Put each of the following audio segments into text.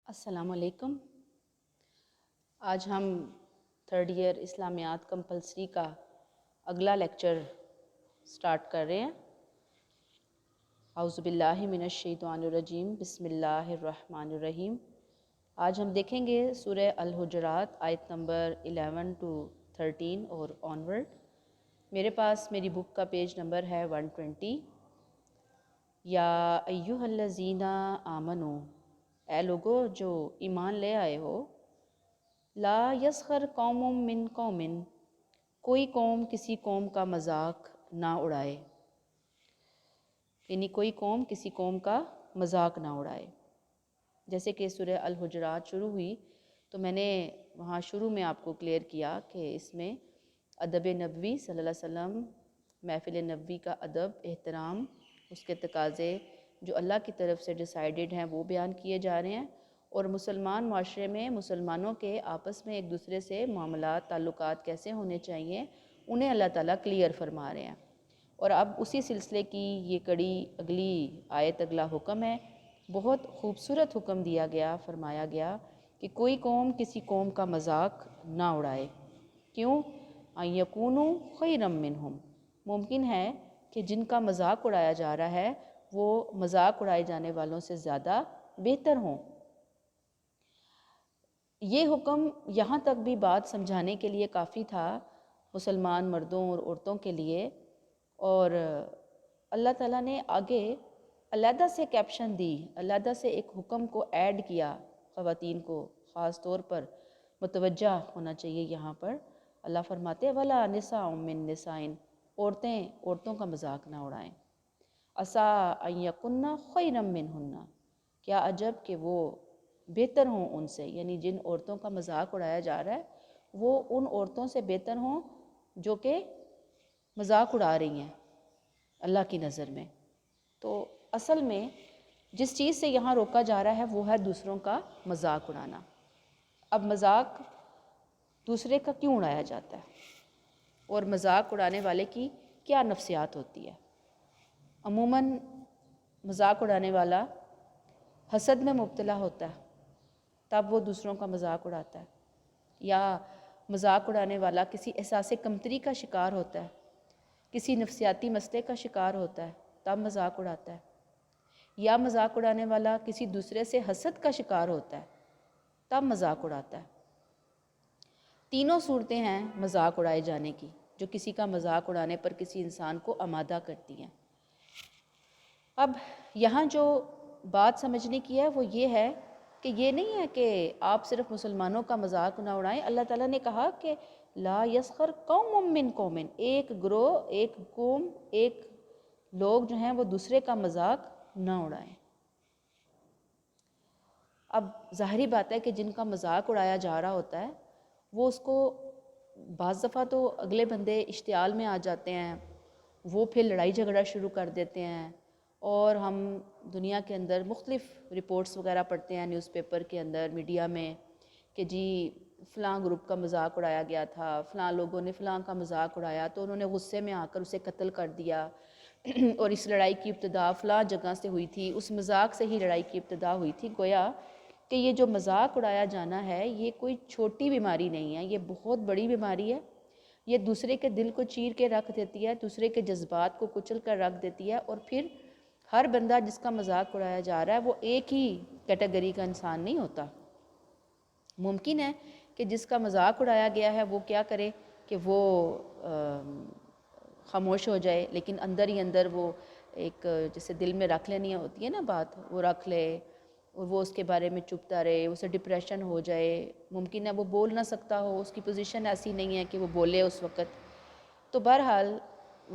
السلام علیکم۔ آج ہم تھرڈ ایئر اسلامیات کمپلسری کا اگلا لیکچر سٹارٹ کر رہے ہیں۔ اعوذ باللہ من الشیطان الرجیم، بسم اللہ الرحمن الرحیم۔ آج ہم دیکھیں گے سورہ الحجرات آیت نمبر 11 to 13 اور آنورڈ۔ میرے پاس میری بک کا پیج نمبر ہے 120۔ یا ایھا الذین آمنو، اے لوگو جو ایمان لے آئے ہو، لا یسخر قوم من قوم، کوئی قوم کسی قوم کا مذاق نہ اڑائے، یعنی کوئی قوم کسی قوم کا مذاق نہ اڑائے۔ جیسے کہ سورہ الحجرات شروع ہوئی تو میں نے وہاں شروع میں آپ کو کلیئر کیا کہ اس میں ادب نبوی صلی اللہ علیہ وسلم، محفل نبوی کا ادب، احترام، اس کے تقاضے جو اللہ کی طرف سے ڈیسائیڈڈ ہیں وہ بیان کیے جا رہے ہیں، اور مسلمان معاشرے میں مسلمانوں کے آپس میں ایک دوسرے سے معاملات، تعلقات کیسے ہونے چاہیے انہیں اللہ تعالیٰ کلیئر فرما رہے ہیں۔ اور اب اسی سلسلے کی یہ کڑی اگلی آیت، اگلا حکم ہے۔ بہت خوبصورت حکم دیا گیا، فرمایا گیا کہ کوئی قوم کسی قوم کا مذاق نہ اڑائے۔ کیوں؟ ان یکونوا خیرا منہم، ممکن ہے کہ جن کا مذاق اڑایا جا رہا ہے وہ مذاق اڑائے جانے والوں سے زیادہ بہتر ہوں۔ یہ حکم یہاں تک بھی بات سمجھانے کے لیے کافی تھا مسلمان مردوں اور عورتوں کے لیے، اور اللہ تعالیٰ نے آگے علیحدہ سے کیپشن دی، علیحدہ سے ایک حکم کو ایڈ کیا خواتین کو خاص طور پر متوجہ ہونا چاہیے۔ یہاں پر اللہ فرماتے وَلَا نِسَاءٌ مِّن نِسَاءٍ، عورتیں عورتوں کا مذاق نہ اڑائیں۔ عَسَىٰ أَن يَكُنَّ خَيْرًا مِّنْهُنَّ، کیا عجب کہ وہ بہتر ہوں ان سے، یعنی جن عورتوں کا مذاق اڑایا جا رہا ہے وہ ان عورتوں سے بہتر ہوں جو کہ مذاق اڑا رہی ہیں اللہ کی نظر میں۔ تو اصل میں جس چیز سے یہاں روکا جا رہا ہے وہ ہے دوسروں کا مذاق اڑانا۔ اب مذاق دوسرے کا کیوں اڑایا جاتا ہے اور مذاق اڑانے والے کی کیا نفسیات ہوتی ہے؟ عموماً مذاق اڑانے والا حسد میں مبتلا ہوتا ہے، تب وہ دوسروں کا مذاق اڑاتا ہے، یا مذاق اڑانے والا کسی احساس کمتری کا شکار ہوتا ہے، کسی نفسیاتی مسئلے کا شکار ہوتا ہے، تب مذاق اڑاتا ہے، یا مذاق اڑانے والا کسی دوسرے سے حسد کا شکار ہوتا ہے، تب مذاق اڑاتا ہے۔ تینوں صورتیں ہیں مذاق اڑائے جانے کی جو کسی کا مذاق اڑانے پر کسی انسان کو آمادہ کرتی ہیں۔ اب یہاں جو بات سمجھنے کی ہے وہ یہ ہے کہ یہ نہیں ہے کہ آپ صرف مسلمانوں کا مذاق نہ اڑائیں۔ اللہ تعالیٰ نے کہا کہ لا یسخر قوم من قوم، ایک گروہ، ایک قوم، ایک لوگ جو ہیں وہ دوسرے کا مذاق نہ اڑائیں۔ اب ظاہری بات ہے کہ جن کا مذاق اڑایا جا رہا ہوتا ہے وہ اس کو بعض دفعہ تو اگلے بندے اشتعال میں آ جاتے ہیں، وہ پھر لڑائی جھگڑا شروع کر دیتے ہیں، اور ہم دنیا کے اندر مختلف رپورٹس وغیرہ پڑھتے ہیں نیوز پیپر کے اندر، میڈیا میں، کہ جی فلاں گروپ کا مذاق اڑایا گیا تھا، فلاں لوگوں نے فلاں کا مذاق اڑایا تو انہوں نے غصے میں آ کر اسے قتل کر دیا، اور اس لڑائی کی ابتدا فلاں جگہ سے ہوئی تھی، اس مذاق سے ہی لڑائی کی ابتدا ہوئی تھی۔ گویا کہ یہ جو مذاق اڑایا جانا ہے یہ کوئی چھوٹی بیماری نہیں ہے، یہ بہت بڑی بیماری ہے۔ یہ دوسرے کے دل کو چیر کے رکھ دیتی ہے، دوسرے کے جذبات کو کچل کر رکھ دیتی ہے، اور پھر ہر بندہ جس کا مذاق اڑایا جا رہا ہے وہ ایک ہی کیٹیگری کا انسان نہیں ہوتا۔ ممکن ہے کہ جس کا مذاق اڑایا گیا ہے وہ کیا کرے کہ وہ خاموش ہو جائے، لیکن اندر ہی اندر وہ ایک جیسے دل میں رکھ لینی ہوتی ہے نا بات، وہ رکھ لے اور وہ اس کے بارے میں چپتا رہے، اسے ڈپریشن ہو جائے، ممکن ہے وہ بول نہ سکتا ہو، اس کی پوزیشن ایسی نہیں ہے کہ وہ بولے اس وقت، تو بہرحال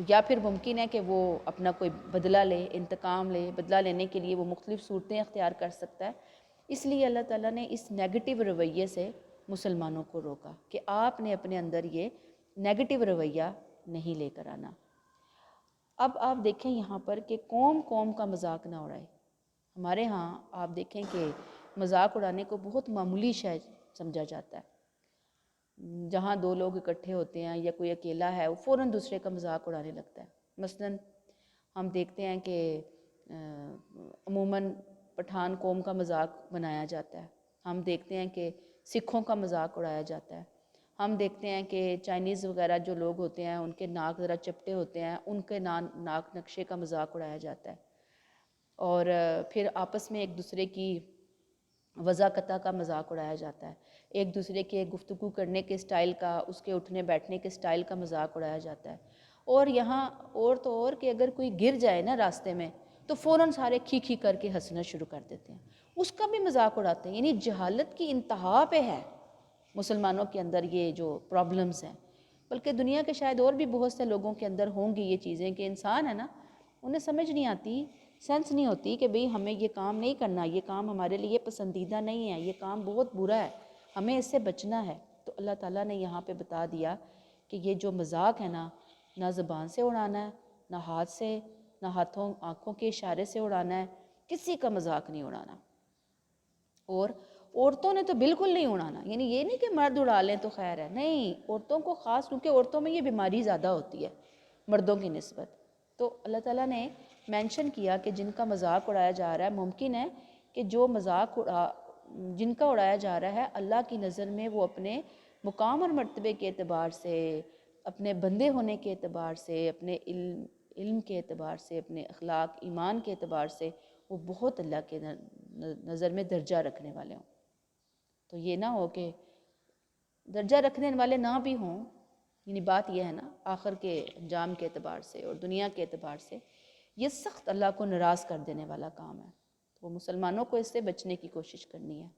یا پھر ممکن ہے کہ وہ اپنا کوئی بدلہ لے، انتقام لے، بدلہ لینے کے لیے وہ مختلف صورتیں اختیار کر سکتا ہے۔ اس لیے اللہ تعالیٰ نے اس نیگیٹو رویے سے مسلمانوں کو روکا کہ آپ نے اپنے اندر یہ نیگیٹو رویہ نہیں لے کر آنا۔ اب آپ دیکھیں یہاں پر کہ قوم قوم کا مذاق نہ اڑائے۔ ہمارے ہاں آپ دیکھیں کہ مذاق اڑانے کو بہت معمولی شے سمجھا جاتا ہے۔ جہاں دو لوگ اکٹھے ہوتے ہیں یا کوئی اکیلا ہے وہ فوراً دوسرے کا مذاق اڑانے لگتا ہے۔ مثلاً ہم دیکھتے ہیں کہ عموماً پٹھان قوم کا مذاق بنایا جاتا ہے، ہم دیکھتے ہیں کہ سکھوں کا مذاق اڑایا جاتا ہے، ہم دیکھتے ہیں کہ چائنیز وغیرہ جو لوگ ہوتے ہیں ان کے ناک ذرا چپٹے ہوتے ہیں، ان کے ناک نقشے کا مذاق اڑایا جاتا ہے، اور پھر آپس میں ایک دوسرے کی وضاقتہ کا مذاق اڑایا جاتا ہے، ایک دوسرے کے گفتگو کرنے کے سٹائل کا، اس کے اٹھنے بیٹھنے کے سٹائل کا مذاق اڑایا جاتا ہے، اور یہاں اور تو اور کہ اگر کوئی گر جائے نا راستے میں تو فوراً سارے کھی کھی کر کے ہنسنا شروع کر دیتے ہیں، اس کا بھی مذاق اڑاتے ہیں. یعنی جہالت کی انتہا پہ ہے مسلمانوں کے اندر یہ جو پرابلمز ہیں. بلکہ دنیا کے شاید اور بھی بہت سے لوگوں کے اندر ہوں گی یہ چیزیں کہ انسان ہے نا، انہیں سمجھ نہیں آتی، سینس نہیں ہوتی کہ بھئی ہمیں یہ کام نہیں کرنا، یہ کام ہمارے لیے پسندیدہ نہیں ہے، یہ کام بہت برا ہے، ہمیں اس سے بچنا ہے. تو اللہ تعالیٰ نے یہاں پہ بتا دیا کہ یہ جو مذاق ہے نا، نہ زبان سے اڑانا ہے، نہ ہاتھ سے، نہ ہاتھوں آنکھوں کے اشارے سے اڑانا ہے، کسی کا مذاق نہیں اڑانا. اور عورتوں نے تو بالکل نہیں اڑانا. یعنی یہ نہیں کہ مرد اڑا لیں تو خیر ہے، نہیں، عورتوں کو خاص، کیونکہ عورتوں میں یہ بیماری زیادہ ہوتی ہے مردوں کی نسبت. تو اللہ تعالیٰ نے مینشن کیا کہ جن کا مذاق اڑایا جا رہا ہے، ممکن ہے کہ جو مذاق جن کا اڑایا جا رہا ہے اللہ کی نظر میں وہ اپنے مقام اور مرتبے کے اعتبار سے، اپنے بندے ہونے کے اعتبار سے، اپنے علم کے اعتبار سے، اپنے اخلاق ایمان کے اعتبار سے وہ بہت اللہ کے نظر میں درجہ رکھنے والے ہوں. تو یہ نہ ہو کہ درجہ رکھنے والے نہ بھی ہوں. یعنی بات یہ ہے نا، آخر کے انجام کے اعتبار سے اور دنیا کے اعتبار سے یہ سخت اللہ کو ناراض کر دینے والا کام ہے. تو مسلمانوں کو اس سے بچنے کی کوشش کرنی ہے.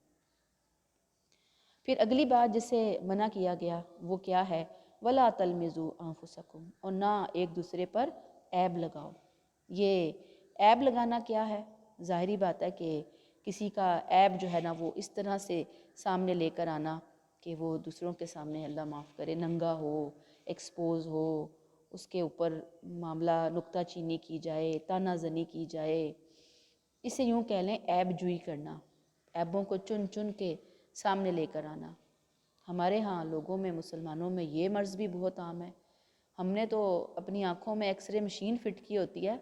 پھر اگلی بات جس سے منع کیا گیا وہ کیا ہے؟ وَلَا تَلْمِزُوا أَنفُسَكُمْ، اور نہ ایک دوسرے پر عیب لگاؤ. یہ عیب لگانا کیا ہے؟ ظاہری بات ہے کہ کسی کا عیب جو ہے نا وہ اس طرح سے سامنے لے کر آنا کہ وہ دوسروں کے سامنے اللہ معاف کرے ننگا ہو، ایکسپوز ہو، اس کے اوپر معاملہ نکتہ چینی کی جائے، تانا زنی کی جائے. اسے یوں کہہ لیں عیب جوئی کرنا، عیبوں کو چن چن کے سامنے لے کر آنا. ہمارے ہاں لوگوں میں، مسلمانوں میں یہ مرض بھی بہت عام ہے. ہم نے تو اپنی آنکھوں میں ایکس رے مشین فٹ کی ہوتی ہے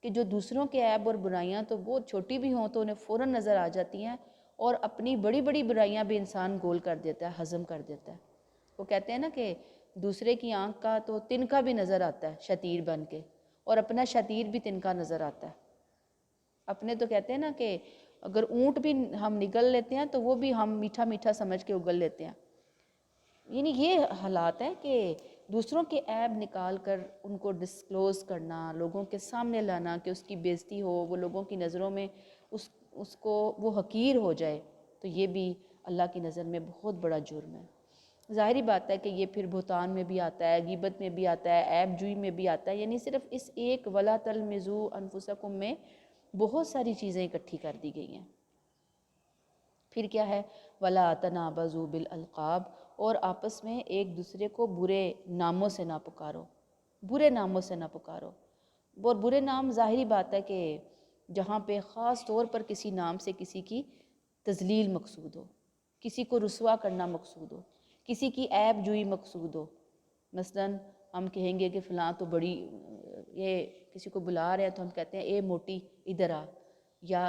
کہ جو دوسروں کے عیب اور برائیاں تو بہت چھوٹی بھی ہوں تو انہیں فوراً نظر آ جاتی ہیں، اور اپنی بڑی بڑی برائیاں بھی انسان گول کر دیتا ہے، ہضم کر دیتا ہے. وہ کہتے ہیں نا کہ دوسرے کی آنکھ کا تو تنکا بھی نظر آتا ہے شتیر بن کے، اور اپنا شتیر بھی تنکا نظر آتا ہے. اپنے تو کہتے ہیں نا کہ اگر اونٹ بھی ہم نگل لیتے ہیں تو وہ بھی ہم میٹھا میٹھا سمجھ کے اگل لیتے ہیں. یعنی یہ حالات ہیں کہ دوسروں کے عیب نکال کر ان کو ڈسکلوز کرنا، لوگوں کے سامنے لانا کہ اس کی بےزتی ہو، وہ لوگوں کی نظروں میں اس کو وہ حقیر ہو جائے، تو یہ بھی اللہ کی نظر میں بہت بڑا جرم ہے. ظاہری بات ہے کہ یہ پھر بہتان میں بھی آتا ہے، غیبت میں بھی آتا ہے، عیب جوئی میں بھی آتا ہے. یعنی صرف اس ایک وَلَا تَلْمِزُوا أَنفُسَكُمْ میں بہت ساری چیزیں اکٹھی کر دی گئی ہیں. پھر کیا ہے؟ وَلَا تَنَابَزُوا بِالْأَلْقَابِ، اور آپس میں ایک دوسرے کو برے ناموں سے نہ پکارو، برے ناموں سے نہ پکارو. اور برے نام ظاہری بات ہے کہ جہاں پہ خاص طور پر کسی نام سے کسی کی تذلیل مقصود ہو، کسی کو رسوا کرنا مقصود ہو، کسی کی عیب جوئی مقصود ہو. مثلاً ہم کہیں گے کہ فلاں تو بڑی، یہ کسی کو بلا رہے ہیں تو ہم کہتے ہیں اے موٹی ادھر آ، یا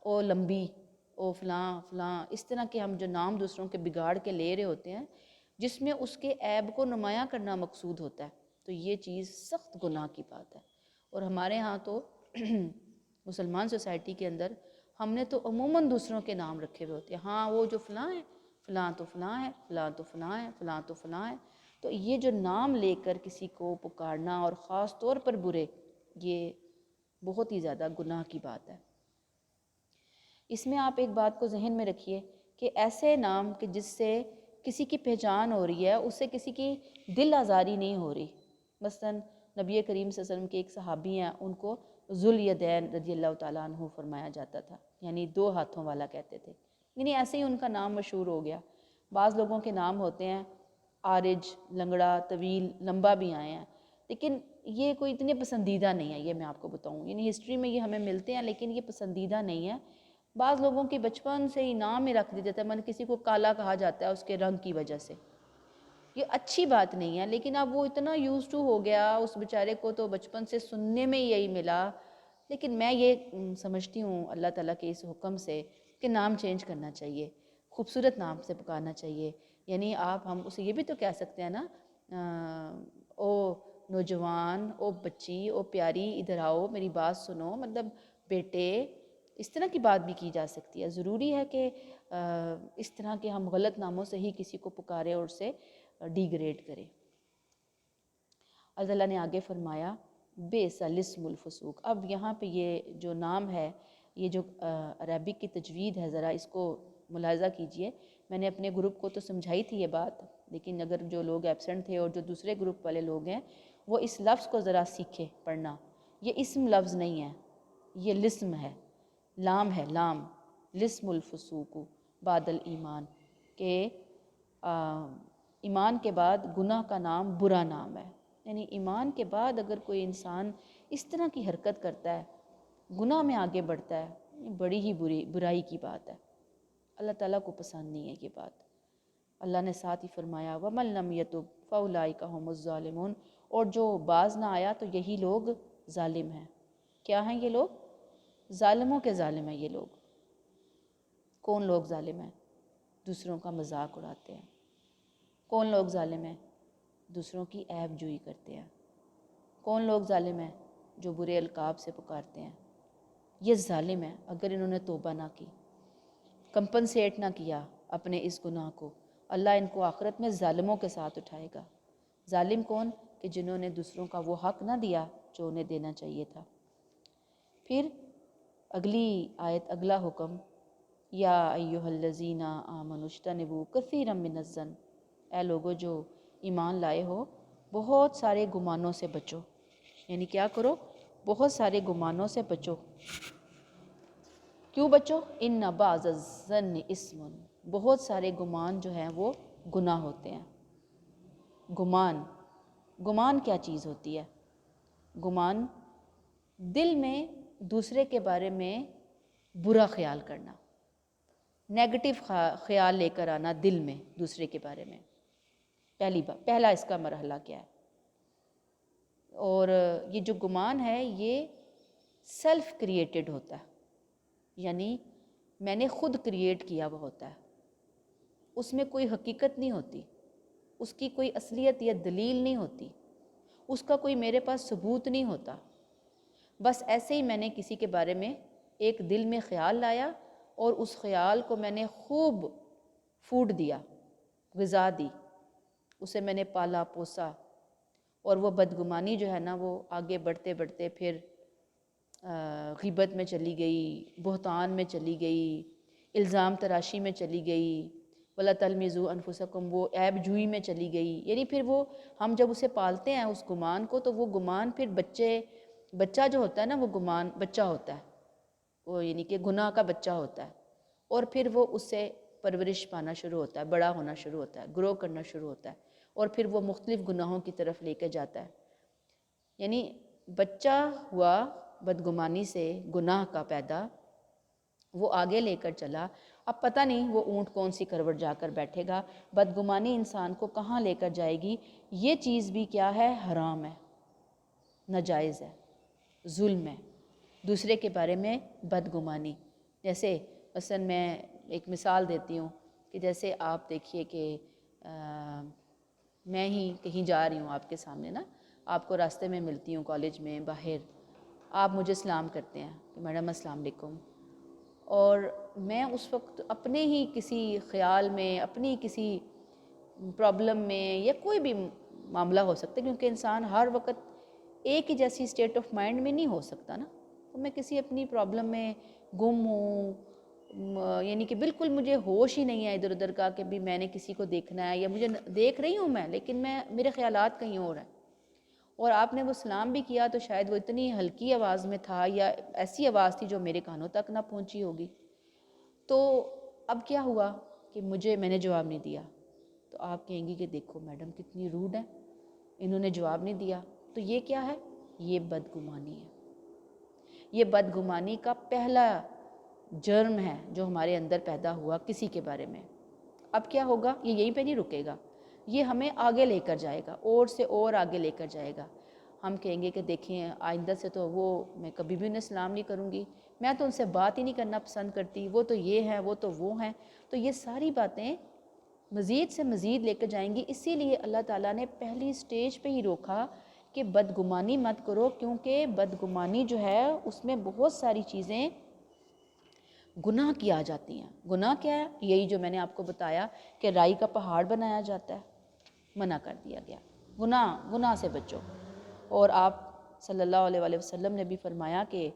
او لمبی، او فلاں فلاں. اس طرح کے ہم جو نام دوسروں کے بگاڑ کے لے رہے ہوتے ہیں جس میں اس کے عیب کو نمایاں کرنا مقصود ہوتا ہے، تو یہ چیز سخت گناہ کی بات ہے. اور ہمارے ہاں تو مسلمان سوسائٹی کے اندر ہم نے تو عموماً دوسروں کے نام رکھے ہوئے ہوتے ہیں. ہاں وہ جو فلاں ہے، فلاں تو فلاں ہے، فلاں تو فلاں ہے، فلاں تو فلاں ہے. تو یہ جو نام لے کر کسی کو پکارنا اور خاص طور پر برے، یہ بہت ہی زیادہ گناہ کی بات ہے. اس میں آپ ایک بات کو ذہن میں رکھیے کہ ایسے نام کہ جس سے کسی کی پہچان ہو رہی ہے، اس سے کسی کی دل آزاری نہیں ہو رہی. مثلاً نبی کریم صلی اللہ علیہ وسلم کے ایک صحابی ہیں، ان کو ذوالیدین رضی اللہ تعالیٰ عنہ فرمایا جاتا تھا، یعنی 2 ہاتھوں والا کہتے تھے. یعنی ایسے ہی ان کا نام مشہور ہو گیا. بعض لوگوں کے نام ہوتے ہیں عارج، لنگڑا، طویل، لمبا بھی آئے ہیں، لیکن یہ کوئی اتنے پسندیدہ نہیں ہے. یہ میں آپ کو بتاؤں، یعنی ہسٹری میں یہ ہمیں ملتے ہیں لیکن یہ پسندیدہ نہیں ہے. بعض لوگوں کی بچپن سے ہی نام ہی رکھ دیا جاتا ہے، من کسی کو کالا کہا جاتا ہے اس کے رنگ کی وجہ سے. یہ اچھی بات نہیں ہے، لیکن اب وہ اتنا یوز ٹو ہو گیا، اس بیچارے کو تو بچپن سے سننے میں یہی ملا. لیکن میں یہ سمجھتی ہوں اللہ تعالیٰ کے اس حکم سے کہ نام چینج کرنا چاہیے. خوبصورت نام سے پکارنا چاہیے. یعنی ہم اسے یہ بھی تو کہہ سکتے ہیں نا، او نوجوان، او بچی، او پیاری ادھر آؤ میری بات سنو، مطلب بیٹے، اس طرح کی بات بھی کی جا سکتی ہے. ضروری ہے کہ اس طرح کے ہم غلط ناموں سے ہی کسی کو پکارے اور اسے ڈیگریڈ کریں. اللہ نے آگے فرمایا بئس الاسم الفسوق. اب یہاں پہ یہ جو نام ہے، یہ جو عربک کی تجوید ہے، ذرا اس کو ملاحظہ کیجئے. میں نے اپنے گروپ کو تو سمجھائی تھی یہ بات، لیکن اگر جو لوگ ایبسنٹ تھے اور جو دوسرے گروپ والے لوگ ہیں وہ اس لفظ کو ذرا سیکھے پڑھنا. یہ اسم لفظ نہیں ہے، یہ لسم ہے، لام ہے، لام. لسم الفسوق بعد الایمان، کہ ایمان کے بعد گناہ کا نام برا نام ہے. یعنی ایمان کے بعد اگر کوئی انسان اس طرح کی حرکت کرتا ہے، گناہ میں آگے بڑھتا ہے، بڑی ہی برائی کی بات ہے. اللہ تعالیٰ کو پسند نہیں ہے یہ بات. اللہ نے ساتھ ہی فرمایا وَمَن لَّمْ يَتُبْ فَأُولَٰئِكَ هُمُ الظَّالِمُونَ. اور جو باز نہ آیا تو یہی لوگ ظالم ہیں. کیا ہیں یہ لوگ؟ ظالموں کے ظالم ہیں یہ لوگ. کون لوگ ظالم ہیں؟ دوسروں کا مذاق اڑاتے ہیں. کون لوگ ظالم ہیں؟ دوسروں کی عیب جوئی کرتے ہیں. کون لوگ ظالم ہیں؟ جو برے القاب سے پکارتے ہیں. یہ ظالم ہیں. اگر انہوں نے توبہ نہ کی، کمپنسیٹ نہ کیا اپنے اس گناہ کو، اللہ ان کو آخرت میں ظالموں کے ساتھ اٹھائے گا. ظالم کون؟ کہ جنہوں نے دوسروں کا وہ حق نہ دیا جو انہیں دینا چاہیے تھا. پھر اگلی آیت، اگلا حکم، یا ایھا الذین آمنوا اجتنبوا کثیرا من الظن. اے لوگو جو ایمان لائے ہو، بہت سارے گمانوں سے بچو. یعنی کیا کرو؟ بہت سارے گمانوں سے بچو. کیوں بچو؟ ان بعض الظن اسم. بہت سارے گمان جو ہیں وہ گناہ ہوتے ہیں. گمان کیا چیز ہوتی ہے؟ گمان دل میں دوسرے کے بارے میں برا خیال کرنا، نیگیٹو خیال لے کر آنا دل میں دوسرے کے بارے میں. پہلا اس کا مرحلہ کیا ہے؟ اور یہ جو گمان ہے یہ سیلف کریٹڈ ہوتا ہے. یعنی میں نے خود کریٹ کیا ہوا ہوتا ہے. اس میں کوئی حقیقت نہیں ہوتی، اس کی کوئی اصلیت یا دلیل نہیں ہوتی، اس کا کوئی میرے پاس ثبوت نہیں ہوتا. بس ایسے ہی میں نے کسی کے بارے میں ایک دل میں خیال لایا اور اس خیال کو میں نے خوب فوڈ دیا، غذا دی، اسے میں نے پالا پوسا، اور وہ بدگمانی جو ہے نا وہ آگے بڑھتے بڑھتے پھر غیبت میں چلی گئی، بہتان میں چلی گئی، الزام تراشی میں چلی گئی، وَلَا تَلْمِزُوا أَنفُسَكُمْ، وہ عیب جوئی میں چلی گئی. یعنی پھر وہ ہم جب اسے پالتے ہیں اس گمان کو، تو وہ گمان پھر بچہ جو ہوتا ہے نا وہ گمان بچہ ہوتا ہے، وہ یعنی کہ گناہ کا بچہ ہوتا ہے. اور پھر وہ اس سے پرورش پانا شروع ہوتا ہے، بڑا ہونا شروع ہوتا ہے، گرو کرنا شروع ہوتا ہے، اور پھر وہ مختلف گناہوں کی طرف لے کے جاتا ہے. یعنی بچہ ہوا بدگمانی سے، گناہ کا پیدا، وہ آگے لے کر چلا. اب پتہ نہیں وہ اونٹ کون سی کروٹ جا کر بیٹھے گا. بدگمانی انسان کو کہاں لے کر جائے گی؟ یہ چیز بھی کیا ہے؟ حرام ہے، ناجائز ہے، ظلم ہے. دوسرے کے بارے میں بدگمانی. جیسے مثلا میں ایک مثال دیتی ہوں کہ جیسے آپ دیکھیے کہ میں ہی کہیں جا رہی ہوں آپ کے سامنے نا، آپ کو راستے میں ملتی ہوں کالج میں باہر، آپ مجھے سلام کرتے ہیں کہ میڈم السلام علیکم، اور میں اس وقت اپنے ہی کسی خیال میں، اپنی کسی پرابلم میں، یا کوئی بھی معاملہ ہو سکتا ہے کیونکہ انسان ہر وقت ایک ہی جیسی اسٹیٹ آف مائنڈ میں نہیں ہو سکتا نا. تو میں کسی اپنی پرابلم میں گم ہوں، یعنی کہ بالکل مجھے ہوش ہی نہیں ہے ادھر ادھر کا کہ بھی میں نے کسی کو دیکھنا ہے، یا مجھے دیکھ رہی ہوں میں لیکن میرے خیالات کہیں اور ہیں. اور آپ نے وہ سلام بھی کیا تو شاید وہ اتنی ہلکی آواز میں تھا یا ایسی آواز تھی جو میرے کانوں تک نہ پہنچی ہوگی. تو اب کیا ہوا کہ میں نے جواب نہیں دیا. تو آپ کہیں گی کہ دیکھو میڈم کتنی روڈ ہے، انہوں نے جواب نہیں دیا. تو یہ کیا ہے؟ یہ بدگمانی ہے. یہ بدگمانی کا پہلا جرم ہے جو ہمارے اندر پیدا ہوا کسی کے بارے میں. اب کیا ہوگا؟ یہ یہیں پہ نہیں رکے گا، یہ ہمیں آگے لے کر جائے گا، اور سے اور آگے لے کر جائے گا. ہم کہیں گے کہ دیکھیں آئندہ سے تو وہ میں کبھی بھی انہیں سلام نہیں کروں گی، میں تو ان سے بات ہی نہیں کرنا پسند کرتی، وہ تو یہ ہیں، وہ تو وہ ہیں۔ تو یہ ساری باتیں مزید سے مزید لے کر جائیں گی۔ اسی لیے اللہ تعالیٰ نے پہلی سٹیج پہ ہی روکا کہ بدگمانی مت کرو، کیونکہ بدگمانی جو ہے اس میں بہت ساری چیزیں گناہ کی آ جاتی ہیں۔ گناہ کیا ہے؟ یہی جو میں نے آپ کو بتایا کہ رائی کا پہاڑ بنایا جاتا ہے، منع کر دیا گیا۔ گناہ سے بچو۔ اور آپ صلی اللہ علیہ وآلہ وسلم نے بھی فرمایا کہ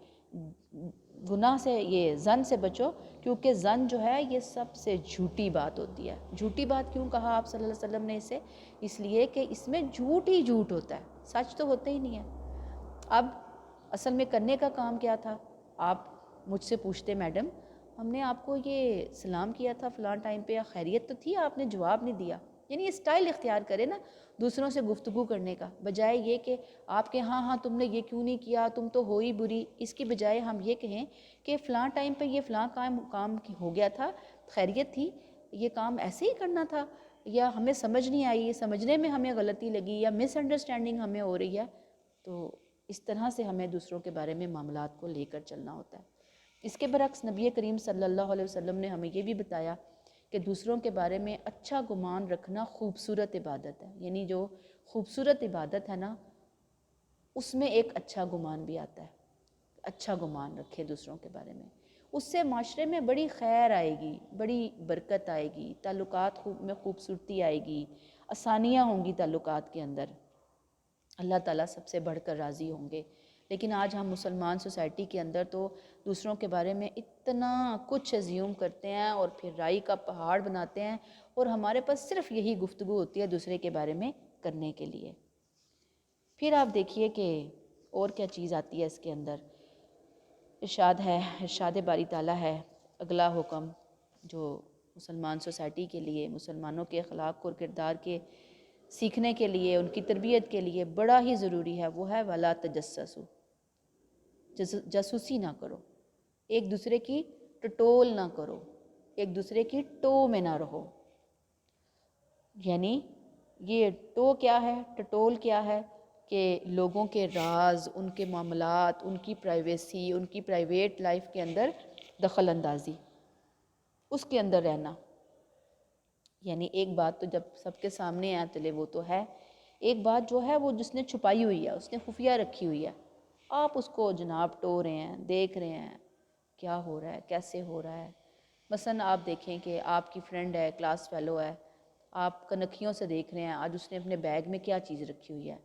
گناہ سے، یہ زن سے بچو، کیونکہ زن جو ہے یہ سب سے جھوٹی بات ہوتی ہے۔ جھوٹی بات کیوں کہا آپ صلی اللہ علیہ وسلم نے اسے؟ اس لیے کہ اس میں جھوٹ ہی جھوٹ ہوتا ہے، سچ تو ہوتا ہی نہیں ہے۔ اب اصل میں کرنے کا کام کیا تھا؟ آپ مجھ سے پوچھتے میڈم ہم نے آپ کو یہ سلام کیا تھا فلاں ٹائم پہ، یا خیریت تو تھی، آپ نے جواب نہیں دیا۔ یعنی یہ اسٹائل اختیار کرے نا دوسروں سے گفتگو کرنے کا، بجائے یہ کہ آپ کے ہاں تم نے یہ کیوں نہیں کیا، تم تو ہو ہی بری، اس کی بجائے ہم یہ کہیں کہ فلاں ٹائم پہ یہ فلاں کام ہو گیا تھا، خیریت تھی، یہ کام ایسے ہی کرنا تھا، یا ہمیں سمجھ نہیں آئی، سمجھنے میں ہمیں غلطی لگی، یا مس انڈرسٹینڈنگ ہمیں ہو رہی ہے۔ تو اس طرح سے ہمیں دوسروں کے بارے میں معاملات کو لے کر چلنا ہوتا ہے۔ اس کے برعکس نبی کریم صلی اللہ علیہ وسلم نے ہمیں یہ بھی بتایا کہ دوسروں کے بارے میں اچھا گمان رکھنا خوبصورت عبادت ہے۔ یعنی جو خوبصورت عبادت ہے نا، اس میں ایک اچھا گمان بھی آتا ہے۔ اچھا گمان رکھے دوسروں کے بارے میں، اس سے معاشرے میں بڑی خیر آئے گی، بڑی برکت آئے گی، تعلقات میں خوبصورتی آئے گی، آسانیاں ہوں گی تعلقات کے اندر، اللہ تعالیٰ سب سے بڑھ کر راضی ہوں گے۔ لیکن آج ہم مسلمان سوسائٹی کے اندر تو دوسروں کے بارے میں اتنا کچھ ازیوم کرتے ہیں اور پھر رائی کا پہاڑ بناتے ہیں، اور ہمارے پاس صرف یہی گفتگو ہوتی ہے دوسرے کے بارے میں کرنے کے لیے۔ پھر آپ دیکھیے کہ اور کیا چیز آتی ہے اس کے اندر۔ ارشاد ہے، ارشاد باری تعالیٰ ہے، اگلا حکم جو مسلمان سوسائٹی کے لیے، مسلمانوں کے اخلاق اور کردار کے سیکھنے کے لیے، ان کی تربیت کے لیے بڑا ہی ضروری ہے، وہ ہے وَلَا تَجَسَّسُوا، جاسوسی نہ کرو، ایک دوسرے کی ٹٹول نہ کرو، ایک دوسرے کی ٹو میں نہ رہو۔ یعنی یہ ٹو کیا ہے، ٹٹول کیا ہے؟ کہ لوگوں کے راز، ان کے معاملات، ان کی پرائیویسی، ان کی پرائیویٹ لائف کے اندر دخل اندازی، اس کے اندر رہنا۔ یعنی ایک بات تو جب سب کے سامنے آ چلے وہ تو ہے، ایک بات جو ہے وہ جس نے چھپائی ہوئی ہے، اس نے خفیہ رکھی ہوئی ہے، آپ اس کو جناب ٹو رہے ہیں، دیکھ رہے ہیں کیا ہو رہا ہے، کیسے ہو رہا ہے۔ مثلا آپ دیکھیں کہ آپ کی فرینڈ ہے، کلاس فیلو ہے، آپ کنکھیوں سے دیکھ رہے ہیں آج اس نے اپنے بیگ میں کیا چیز رکھی ہوئی ہے،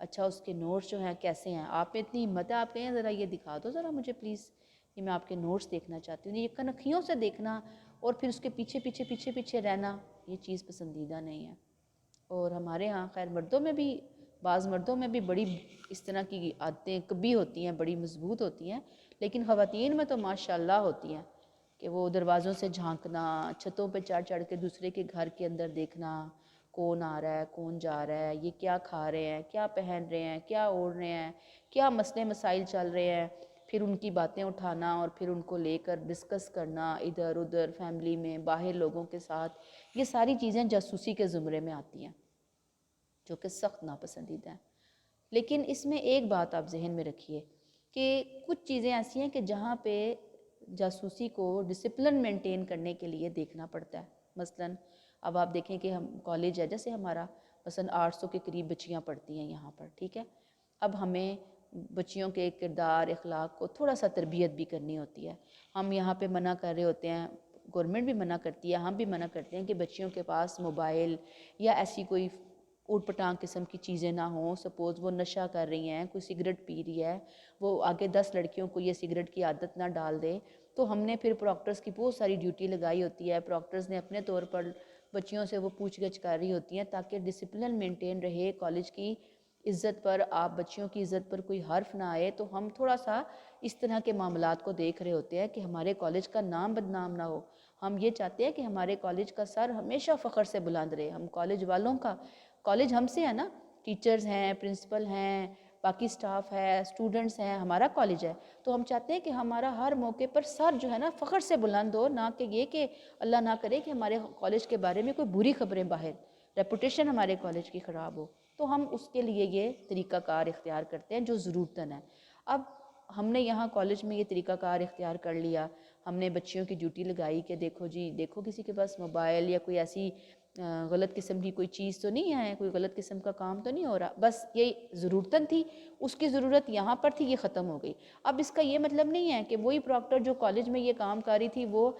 اچھا اس کے نوٹس جو ہیں کیسے ہیں، آپ میں اتنی ہمت ہے آپ کہیں ذرا یہ دکھا دو ذرا مجھے پلیز، یہ میں آپ کے نوٹس دیکھنا چاہتی ہوں۔ یہ کنکھیوں سے دیکھنا اور پھر اس کے پیچھے رہنا، یہ چیز پسندیدہ نہیں ہے۔ اور ہمارے ہاں خیر مردوں میں بھی، بعض مردوں میں بھی بڑی اس طرح کی عادتیں کبھی ہوتی ہیں، بڑی مضبوط ہوتی ہیں، لیکن خواتین میں تو ماشاءاللہ ہوتی ہیں کہ وہ دروازوں سے جھانکنا، چھتوں پہ چڑھ چڑھ کے دوسرے کے گھر کے اندر دیکھنا، کون آ رہا ہے، کون جا رہا ہے، یہ کیا کھا رہے ہیں، کیا پہن رہے ہیں، کیا اوڑھ رہے ہیں، کیا مسئلے مسائل چل رہے ہیں، پھر ان کی باتیں اٹھانا اور پھر ان کو لے کر ڈسکس کرنا ادھر ادھر فیملی میں، باہر لوگوں کے ساتھ۔ یہ ساری چیزیں جاسوسی کے زمرے میں آتی ہیں، جو کہ سخت ناپسندیدہ ہیں۔ لیکن اس میں ایک بات آپ ذہن میں رکھیے کہ کچھ چیزیں ایسی ہیں کہ جہاں پہ جاسوسی کو ڈسپلن مینٹین کرنے کے لیے دیکھنا پڑتا ہے۔ مثلاً اب آپ دیکھیں کہ ہم کالج ہے جیسے ہمارا، مثلاً 800 کے قریب بچیاں پڑھتی ہیں یہاں پر، ٹھیک ہے۔ اب ہمیں بچیوں کے کردار اخلاق کو تھوڑا سا تربیت بھی کرنی ہوتی ہے۔ ہم یہاں پہ منع کر رہے ہوتے ہیں، گورنمنٹ بھی منع کرتی ہے، ہم بھی منع کرتے ہیں کہ بچیوں کے پاس موبائل یا ایسی کوئی اوٹ پٹانگ قسم کی چیزیں نہ ہوں۔ سپوز وہ نشہ کر رہی ہیں، کوئی سگریٹ پی رہی ہے، وہ آگے 10 لڑکیوں کو یہ سگریٹ کی عادت نہ ڈال دے، تو ہم نے پھر پراکٹرز کی بہت ساری ڈیوٹی لگائی ہوتی ہے، پراکٹرز نے اپنے طور پر بچیوں سے وہ پوچھ گچھ کر رہی ہوتی ہیں تاکہ ڈسپلن مینٹین رہے، کالج کی عزت پر، آپ بچیوں کی عزت پر کوئی حرف نہ آئے۔ تو ہم تھوڑا سا اس طرح کے معاملات کو دیکھ رہے ہوتے ہیں کہ ہمارے کالج کا نام بدنام نہ ہو۔ ہم یہ چاہتے ہیں کہ ہمارے کالج کا سر ہمیشہ فخر سے بلند رہے، ہم کالج والوں کا، کالج ہم سے ہے نا، ٹیچرز ہیں، پرنسپل ہیں، باقی سٹاف ہے، اسٹوڈنٹس ہیں، ہمارا کالج ہے، تو ہم چاہتے ہیں کہ ہمارا ہر موقع پر سر جو ہے نا فخر سے بلند ہو، نہ کہ یہ کہ اللہ نہ کرے کہ ہمارے کالج کے بارے میں کوئی بری خبریں باہر، ریپوٹیشن ہمارے کالج کی خراب ہو۔ تو ہم اس کے لیے یہ طریقہ کار اختیار کرتے ہیں جو ضرورتاً ہے۔ اب ہم نے یہاں کالج میں یہ طریقہ کار اختیار کر لیا، ہم نے بچیوں کی ڈیوٹی لگائی کہ دیکھو جی دیکھو کسی کے پاس موبائل یا کوئی ایسی غلط قسم کی کوئی چیز تو نہیں ہے، کوئی غلط قسم کا کام تو نہیں ہو رہا، بس یہ ضرورتاً تھی، اس کی ضرورت یہاں پر تھی، یہ ختم ہو گئی۔ اب اس کا یہ مطلب نہیں ہے کہ وہی پراکٹر جو کالج میں یہ کام کاری تھی وہ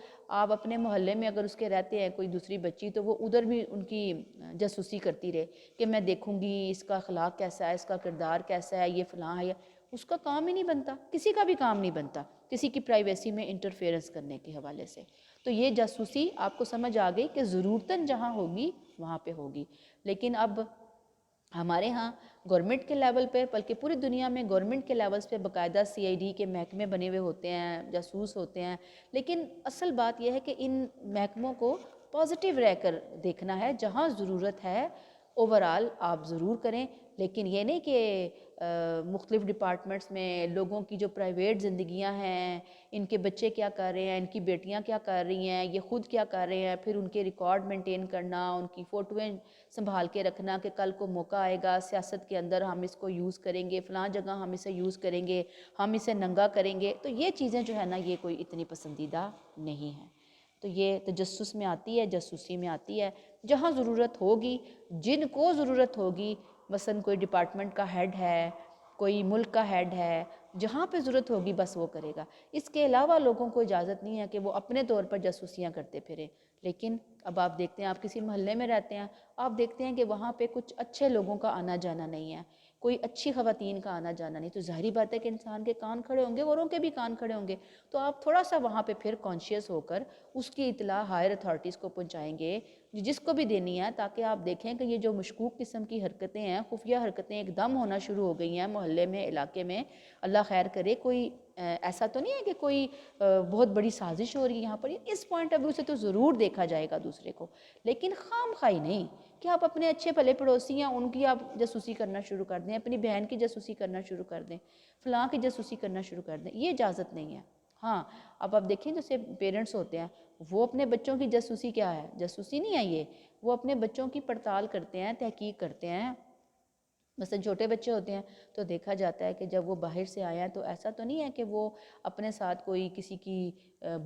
آپ اپنے محلے میں اگر اس کے رہتے ہیں کوئی دوسری بچی تو وہ ادھر بھی ان کی جاسوسی کرتی رہے کہ میں دیکھوں گی اس کا اخلاق کیسا ہے، اس کا کردار کیسا ہے، یہ فلاں ہے، اس کا کام ہی نہیں بنتا، کسی کا بھی کام نہیں بنتا کسی کی پرائیویسی میں انٹرفیئرنس کرنے کے حوالے سے۔ تو یہ جاسوسی آپ کو سمجھ آ گئی کہ ضرورتاً جہاں ہوگی وہاں پہ ہوگی۔ لیکن اب ہمارے ہاں گورنمنٹ کے لیول پہ بلکہ پوری دنیا میں گورنمنٹ کے لیولز پہ باقاعدہ CID کے محکمے بنے ہوئے ہوتے ہیں، جاسوس ہوتے ہیں، لیکن اصل بات یہ ہے کہ ان محکموں کو پازیٹیو رہ کر دیکھنا ہے، جہاں ضرورت ہے اوورال آپ ضرور کریں، لیکن یہ نہیں کہ مختلف ڈپارٹمنٹس میں لوگوں کی جو پرائیویٹ زندگیاں ہیں، ان کے بچے کیا کر رہے ہیں، ان کی بیٹیاں کیا کر رہی ہیں، یہ خود کیا کر رہے ہیں، پھر ان کے ریکارڈ مینٹین کرنا، ان کی فوٹویں سنبھال کے رکھنا کہ کل کو موقع آئے گا سیاست کے اندر ہم اس کو یوز کریں گے، فلاں جگہ ہم اسے یوز کریں گے، ہم اسے ننگا کریں گے، تو یہ چیزیں جو ہے نا یہ کوئی اتنی پسندیدہ نہیں ہیں۔ تو یہ تجسس میں آتی ہے، جاسوسی میں آتی ہے، جہاں ضرورت ہوگی، جن کو ضرورت ہوگی، مثلا کوئی ڈپارٹمنٹ کا ہیڈ ہے، کوئی ملک کا ہیڈ ہے، جہاں پہ ضرورت ہوگی بس وہ کرے گا۔ اس کے علاوہ لوگوں کو اجازت نہیں ہے کہ وہ اپنے طور پر جاسوسیاں کرتے پھریں۔ لیکن اب آپ دیکھتے ہیں، آپ کسی محلے میں رہتے ہیں، آپ دیکھتے ہیں کہ وہاں پہ کچھ اچھے لوگوں کا آنا جانا نہیں ہے، کوئی اچھی خواتین کا آنا جانا نہیں، تو ظاہری بات ہے کہ انسان کے کان کھڑے ہوں گے، اوروں کے بھی کان کھڑے ہوں گے۔ تو آپ تھوڑا سا وہاں پہ پھر کانشیس ہو کر اس کی اطلاع ہائر اتھارٹیز کو پہنچائیں گے، جس کو بھی دینی ہے، تاکہ آپ دیکھیں کہ یہ جو مشکوک قسم کی حرکتیں ہیں، خفیہ حرکتیں ایک دم ہونا شروع ہو گئی ہیں محلے میں، علاقے میں، اللہ خیر کرے، کوئی ایسا تو نہیں ہے کہ کوئی بہت بڑی سازش ہو رہی ہے یہاں پر، اس پوائنٹ آف ویو سے تو ضرور دیکھا جائے گا دوسرے کو، لیکن خام خواہی نہیں کہ آپ اپنے اچھے بھلے پڑوسی ہیں ان کی آپ جاسوسی کرنا شروع کر دیں، اپنی بہن کی جاسوسی کرنا شروع کر دیں، فلاں کی جاسوسی کرنا شروع کر دیں، یہ اجازت نہیں ہے۔ ہاں اب آپ دیکھیں جیسے پیرنٹس ہوتے ہیں، وہ اپنے بچوں کی جاسوسی کیا ہے، جاسوسی نہیں ہے یہ، وہ اپنے بچوں کی پڑتال کرتے ہیں، تحقیق کرتے ہیں۔ مثلا چھوٹے بچے ہوتے ہیں تو دیکھا جاتا ہے کہ جب وہ باہر سے آیا ہے تو ایسا تو نہیں ہے کہ وہ اپنے ساتھ کوئی کسی کی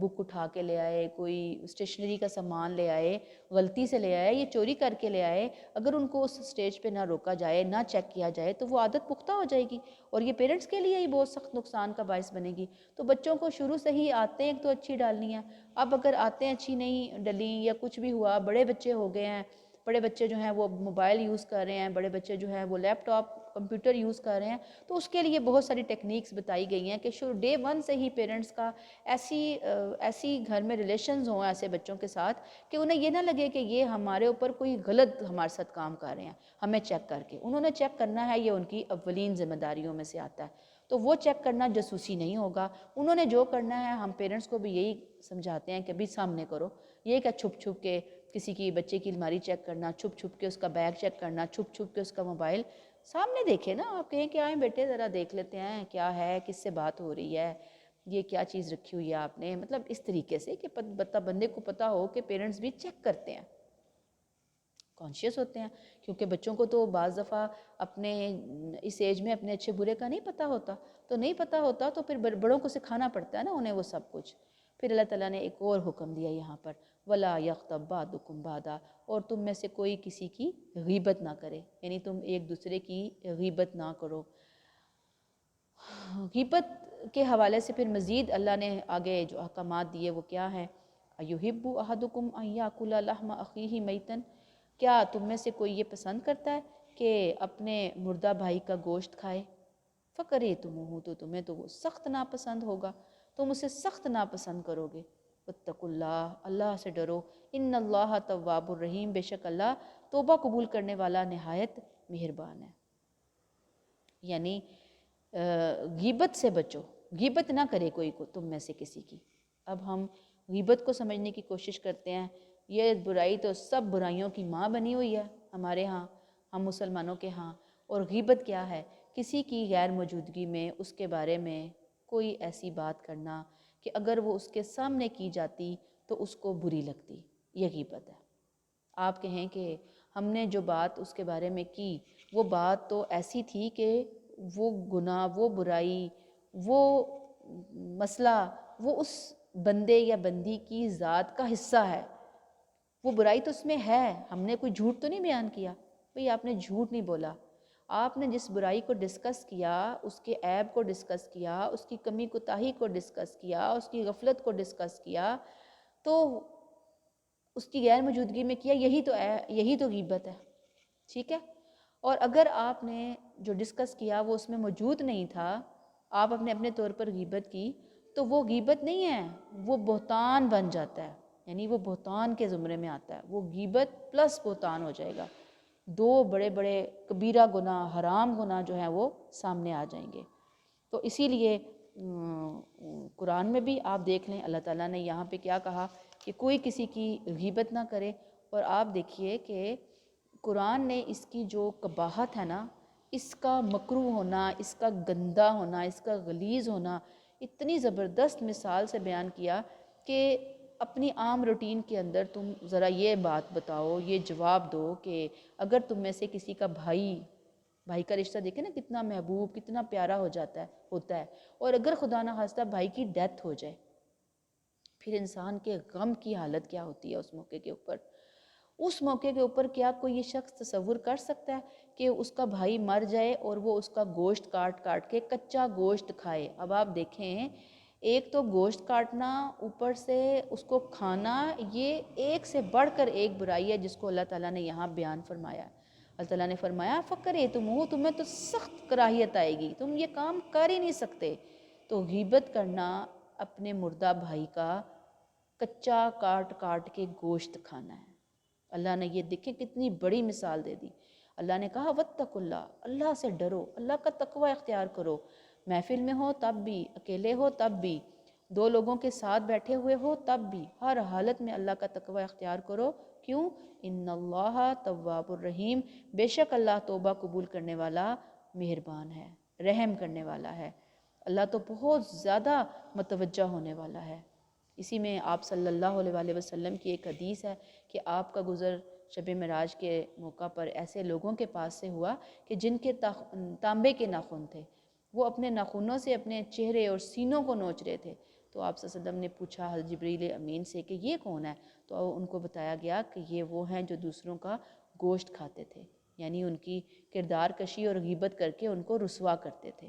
بک اٹھا کے لے آئے، کوئی اسٹیشنری کا سامان لے آئے، غلطی سے لے آئے، یہ چوری کر کے لے آئے، اگر ان کو اس سٹیج پہ نہ روکا جائے، نہ چیک کیا جائے تو وہ عادت پختہ ہو جائے گی، اور یہ پیرنٹس کے لیے ہی بہت سخت نقصان کا باعث بنے گی۔ تو بچوں کو شروع سے ہی آتے ہیں ایک تو اچھی ڈالنی ہے، اب اگر آتے ہیں اچھی نہیں ڈلیں یا کچھ بھی ہوا، بڑے بچے ہو گئے ہیں، بڑے بچے جو ہیں وہ موبائل یوز کر رہے ہیں، بڑے بچے جو ہیں وہ لیپ ٹاپ کمپیوٹر یوز کر رہے ہیں، تو اس کے لیے بہت ساری ٹیکنیکس بتائی گئی ہیں کہ ڈے ون سے ہی پیرنٹس کا ایسی گھر میں ریلیشنز ہوں ایسے بچوں کے ساتھ کہ انہیں یہ نہ لگے کہ یہ ہمارے اوپر کوئی غلط ہمارے ساتھ کام کر رہے ہیں، ہمیں چیک کر کے انہوں نے چیک کرنا ہے، یہ ان کی اولین ذمہ داریوں میں سے آتا ہے۔ تو وہ چیک کرنا جاسوسی نہیں ہوگا، انہوں نے جو کرنا ہے، ہم پیرنٹس کو بھی یہی سمجھاتے ہیں کہ بھی سامنے کرو، یہ کہ چھپ چھپ کے کسی کی بچے کی الماری چیک کرنا، چھپ چھپ کے اس کا بیگ چیک کرنا، چھپ چھپ کے اس کا موبائل سامنے دیکھے نا، آپ کہیں کہ آئیں بیٹے ذرا دیکھ لیتے ہیں کیا ہے، کس سے بات ہو رہی ہے، یہ کیا چیز رکھی ہوئی ہے آپ نے، مطلب اس طریقے سے کہ بندے کو پتہ ہو کہ پیرنٹس بھی چیک کرتے ہیں، کانشیس ہوتے ہیں، کیونکہ بچوں کو تو بعض دفعہ اپنے اس ایج میں اپنے اچھے برے کا نہیں پتہ ہوتا، تو نہیں پتہ ہوتا تو پھر بڑوں کو سکھانا پڑتا ہے نا انہیں وہ سب کچھ۔ پھر اللہ تعالیٰ نے ایک اور حکم دیا یہاں پر، وَلَا يَغْتَبْ بَعْضُكُمْ بَعْضًا، اور تم میں سے کوئی کسی کی غیبت نہ کرے، یعنی تم ایک دوسرے کی غیبت نہ کرو۔ غیبت کے حوالے سے پھر مزید اللہ نے آگے جو احکامات دیے وہ کیا ہیں، أَيُحِبُّ أَحَدُكُمْ أَن يَأْكُلَ لَحْمَ أَخِيهِ مَيْتًا، کیا تم میں سے کوئی یہ پسند کرتا ہے کہ اپنے مردہ بھائی کا گوشت کھائے، فَكَرِهْتُمُوهُ، تو تمہیں تو وہ سخت ناپسند ہوگا، تم اسے سخت ناپسند کرو گے۔ وَاتَّقُوا اللَّهَ، اللہ سے ڈرو، إِنَّ اللَّهَ تَوَّابٌ رَحِيمٌ، بے شک اللہ توبہ قبول کرنے والا نہایت مہربان ہے۔ یعنی غیبت سے بچو، غیبت نہ کرے کوئی کو تم میں سے کسی کی۔ اب ہم غیبت کو سمجھنے کی کوشش کرتے ہیں، یہ برائی تو سب برائیوں کی ماں بنی ہوئی ہے ہمارے ہاں، ہم مسلمانوں کے ہاں، اور غیبت کیا ہے، کسی کی غیر موجودگی میں اس کے بارے میں کوئی ایسی بات کرنا کہ اگر وہ اس کے سامنے کی جاتی تو اس کو بری لگتی، یہ غیبت ہے۔ آپ کہیں کہ ہم نے جو بات اس کے بارے میں کی وہ بات تو ایسی تھی کہ وہ گناہ، وہ برائی، وہ مسئلہ وہ اس بندے یا بندی کی ذات کا حصہ ہے، وہ برائی تو اس میں ہے، ہم نے کوئی جھوٹ تو نہیں بیان کیا، بھئی آپ نے جھوٹ نہیں بولا، آپ نے جس برائی کو ڈسکس کیا، اس کے عیب کو ڈسکس کیا، اس کی کمی کوتاہی کو ڈسکس کیا، اس کی غفلت کو ڈسکس کیا، تو اس کی غیر موجودگی میں کیا، یہی تو غیبت ہے، ٹھیک ہے؟ اور اگر آپ نے جو ڈسکس کیا وہ اس میں موجود نہیں تھا، آپ اپنے طور پر غیبت کی، تو وہ غیبت نہیں ہے، وہ بہتان بن جاتا ہے، یعنی وہ بہتان کے زمرے میں آتا ہے، وہ غیبت پلس بہتان ہو جائے گا، دو بڑے بڑے کبیرہ گناہ، حرام گناہ جو ہیں وہ سامنے آ جائیں گے۔ تو اسی لیے قرآن میں بھی آپ دیکھ لیں اللہ تعالیٰ نے یہاں پہ کیا کہا کہ کوئی کسی کی غیبت نہ کرے، اور آپ دیکھیے کہ قرآن نے اس کی جو قباحت ہے نا، اس کا مکروہ ہونا، اس کا گندہ ہونا، اس کا غلیظ ہونا اتنی زبردست مثال سے بیان کیا کہ اپنی عام روٹین کے اندر تم ذرا یہ بات بتاؤ، یہ جواب دو کہ اگر تم میں سے کسی کا بھائی کا رشتہ دیکھیں نا کتنا محبوب، کتنا پیارا ہوتا ہے، اور اگر خدا نہ خواستہ بھائی کی ڈیتھ ہو جائے، پھر انسان کے غم کی حالت کیا ہوتی ہے اس موقع کے اوپر کیا کوئی یہ شخص تصور کر سکتا ہے کہ اس کا بھائی مر جائے اور وہ اس کا گوشت کاٹ کے کچا گوشت کھائے؟ اب آپ دیکھیں، ایک تو گوشت کاٹنا، اوپر سے اس کو کھانا، یہ ایک سے بڑھ کر ایک برائی ہے جس کو اللہ تعالیٰ نے یہاں بیان فرمایا ہے۔ اللہ تعالیٰ نے فرمایا تمہیں تو سخت کراہیت آئے گی، تم یہ کام کر ہی نہیں سکتے۔ تو غیبت کرنا، اپنے مردہ بھائی کا کچا کاٹ کے گوشت کھانا ہے۔ اللہ نے یہ دیکھیں کتنی بڑی مثال دے دی۔ اللہ نے کہا واتقوا اللہ، اللہ سے ڈرو، اللہ کا تقوی اختیار کرو، محفل میں ہو تب بھی، اکیلے ہو تب بھی، دو لوگوں کے ساتھ بیٹھے ہوئے ہو تب بھی، ہر حالت میں اللہ کا تقوی اختیار کرو۔ کیوں؟ ان اللہ تواب الرحیم، بے شک اللہ توبہ قبول کرنے والا، مہربان ہے، رحم کرنے والا ہے، اللہ تو بہت زیادہ متوجہ ہونے والا ہے۔ اسی میں آپ صلی اللہ علیہ وآلہ وسلم کی ایک حدیث ہے کہ آپ کا گزر شب معراج کے موقع پر ایسے لوگوں کے پاس سے ہوا کہ جن کے تانبے کے ناخن تھے، وہ اپنے ناخنوں سے اپنے چہرے اور سینوں کو نوچ رہے تھے۔ تو آپ صلی اللہ علیہ وسلم نے پوچھا حضرت جبریل امین سے کہ یہ کون ہے؟ تو ان کو بتایا گیا کہ یہ وہ ہیں جو دوسروں کا گوشت کھاتے تھے، یعنی ان کی کردار کشی اور غیبت کر کے ان کو رسوا کرتے تھے۔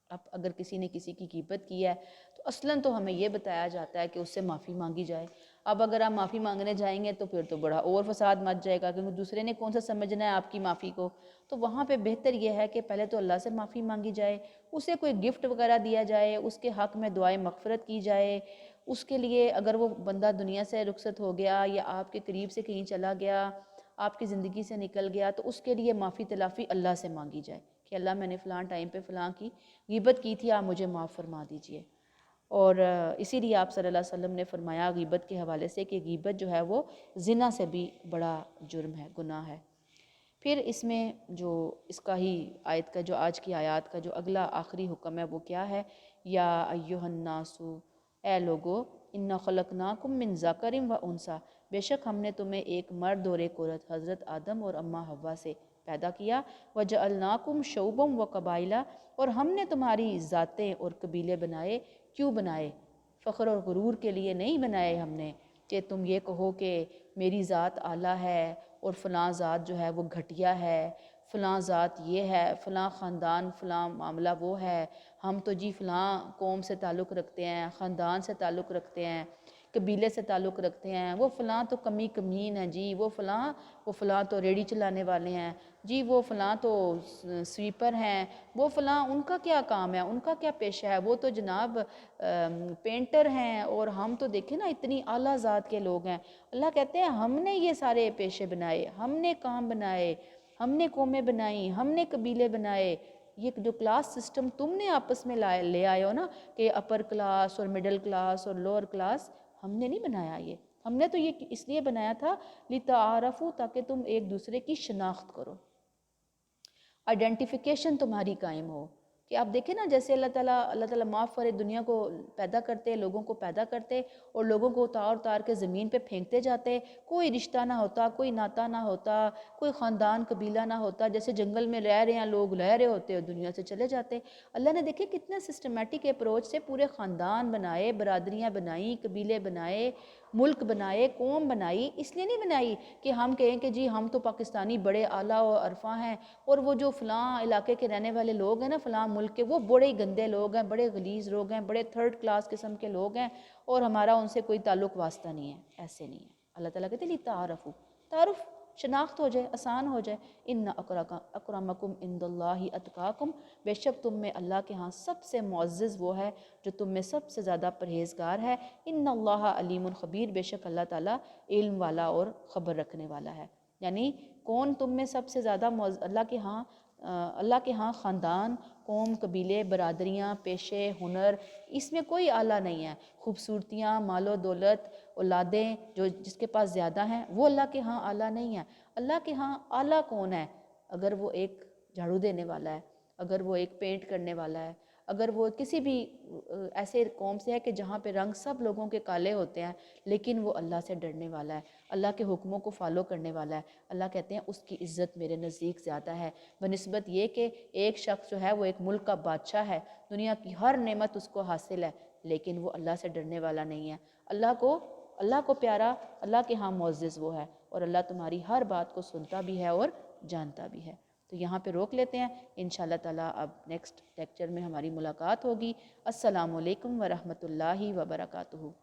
اب اگر کسی نے کسی کی غیبت کی ہے تو اصلاً تو ہمیں یہ بتایا جاتا ہے کہ اس سے معافی مانگی جائے۔ اب اگر آپ معافی مانگنے جائیں گے تو پھر تو بڑا اور فساد مچ جائے گا، کیونکہ دوسرے نے کون سا سمجھنا ہے آپ کی معافی کو۔ تو وہاں پہ بہتر یہ ہے کہ پہلے تو اللہ سے معافی مانگی جائے، اسے کوئی گفٹ وغیرہ دیا جائے، اس کے حق میں دعائے مغفرت کی جائے، اس کے لیے اگر وہ بندہ دنیا سے رخصت ہو گیا یا آپ کے قریب سے کہیں چلا گیا، آپ کی زندگی سے نکل گیا، تو اس کے لیے معافی تلافی اللہ سے مانگی جائے کہ اللہ میں نے فلاں ٹائم پہ فلاں کی غیبت کی تھی، آپ مجھے معاف فرما دیجئے۔ اور اسی لیے آپ صلی اللہ علیہ وسلم نے فرمایا غیبت کے حوالے سے کہ غیبت جو ہے وہ زنا سے بھی بڑا جرم ہے، گناہ ہے۔ پھر اس میں جو اس کا ہی آیت کا جو آج کی آیات کا جو اگلا آخری حکم ہے وہ کیا ہے؟ یا ایہا الناس، اے لوگو، انا خلقناکم من ذکر و انثی، بے شک ہم نے تمہیں ایک مرد اور ایک عورت حضرت آدم اور اماں حوا سے پیدا کیا، وجعلناکم شعوبا و قبائل، اور ہم نے تمہاری ذاتیں اور قبیلے بنائے۔ کیوں بنائے؟ فخر اور غرور کے لیے نہیں بنائے ہم نے کہ تم یہ کہو کہ میری ذات اعلیٰ ہے اور فلاں ذات جو ہے وہ گھٹیا ہے، فلاں ذات یہ ہے، فلاں خاندان فلاں معاملہ وہ ہے، ہم تو جی فلاں قوم سے تعلق رکھتے ہیں، خاندان سے تعلق رکھتے ہیں، قبیلے سے تعلق رکھتے ہیں، وہ فلاں تو کمی کمین ہیں جی، وہ فلاں تو ریڑھی چلانے والے ہیں جی، وہ فلاں تو سویپر ہیں، وہ فلاں ان کا کیا کام ہے، ان کا کیا پیشہ ہے، وہ تو جناب پینٹر ہیں، اور ہم تو دیکھیں نا اتنی اعلیٰ ذات کے لوگ ہیں۔ اللہ کہتے ہیں ہم نے یہ سارے پیشے بنائے، ہم نے کام بنائے، ہم نے قومیں بنائیں، ہم نے قبیلے بنائے۔ یہ جو کلاس سسٹم تم نے آپس میں لے آئے ہو نا کہ اپر کلاس اور مڈل کلاس اور لوور کلاس، ہم نے نہیں بنایا یہ، ہم نے تو یہ اس لیے بنایا تھا لِتَعَارَفُوا، تاکہ تم ایک دوسرے کی شناخت کرو، آئیڈینٹیفیکیشن تمہاری قائم ہو۔ کہ آپ دیکھیں نا جیسے اللہ تعالیٰ معاف کرے دنیا کو پیدا کرتے، لوگوں کو پیدا کرتے اور لوگوں کو اتار اتار کے زمین پہ پھینکتے جاتے، کوئی رشتہ نہ ہوتا، کوئی ناتا نہ ہوتا، کوئی خاندان قبیلہ نہ ہوتا، جیسے جنگل میں رہ رہے ہیں لوگ رہ رہے ہوتے اور دنیا سے چلے جاتے۔ اللہ نے دیکھے کتنے سسٹمیٹک اپروچ سے پورے خاندان بنائے، برادریاں بنائیں، قبیلے بنائے، ملک بنائے، قوم بنائی۔ اس لیے نہیں بنائی کہ ہم کہیں کہ جی ہم تو پاکستانی بڑے اعلیٰ و عرفاں ہیں اور وہ جو فلاں علاقے کے رہنے والے لوگ ہیں نا فلاں ملک کے، وہ بڑے گندے لوگ ہیں، بڑے غلیظ لوگ ہیں، بڑے تھرڈ کلاس قسم کے لوگ ہیں اور ہمارا ان سے کوئی تعلق واسطہ نہیں ہے۔ ایسے نہیں ہے۔ اللہ تعالیٰ کہتے ہیں تعارف، تعارف شناخت ہو جائے، آسان ہو جائے۔ ان اکرمکم عند اللہ اتقاکم، بے شک تم میں اللہ کے ہاں سب سے معزز وہ ہے جو تم میں سب سے زیادہ پرہیزگار ہے۔ ان اللہ علیم خبیر، بے شک اللہ تعالیٰ علم والا اور خبر رکھنے والا ہے۔ یعنی کون تم میں سب سے زیادہ اللہ کے ہاں خاندان، قوم، قبیلے، برادریاں، پیشے، ہنر، اس میں کوئی اعلیٰ نہیں ہے۔ خوبصورتیاں، مال و دولت، اولادیں جو جس کے پاس زیادہ ہیں وہ اللہ کے ہاں اعلیٰ نہیں ہے۔ اللہ کے ہاں اعلیٰ کون ہے؟ اگر وہ ایک جھاڑو دینے والا ہے، اگر وہ ایک پینٹ کرنے والا ہے، اگر وہ کسی بھی ایسے قوم سے ہے کہ جہاں پہ رنگ سب لوگوں کے کالے ہوتے ہیں لیکن وہ اللہ سے ڈرنے والا ہے، اللہ کے حکموں کو فالو کرنے والا ہے، اللہ کہتے ہیں اس کی عزت میرے نزدیک زیادہ ہے بنسبت یہ کہ ایک شخص جو ہے وہ ایک ملک کا بادشاہ ہے، دنیا کی ہر نعمت اس کو حاصل ہے لیکن وہ اللہ سے ڈرنے والا نہیں ہے۔ اللہ کو پیارا، اللہ کے ہاں معزز وہ ہے اور اللہ تمہاری ہر بات کو سنتا بھی ہے اور جانتا بھی ہے۔ تو یہاں پہ روک لیتے ہیں، انشاءاللہ تعالیٰ اب نیکسٹ لیکچر میں ہماری ملاقات ہوگی۔ السلام علیکم ورحمۃ اللہ وبرکاتہ۔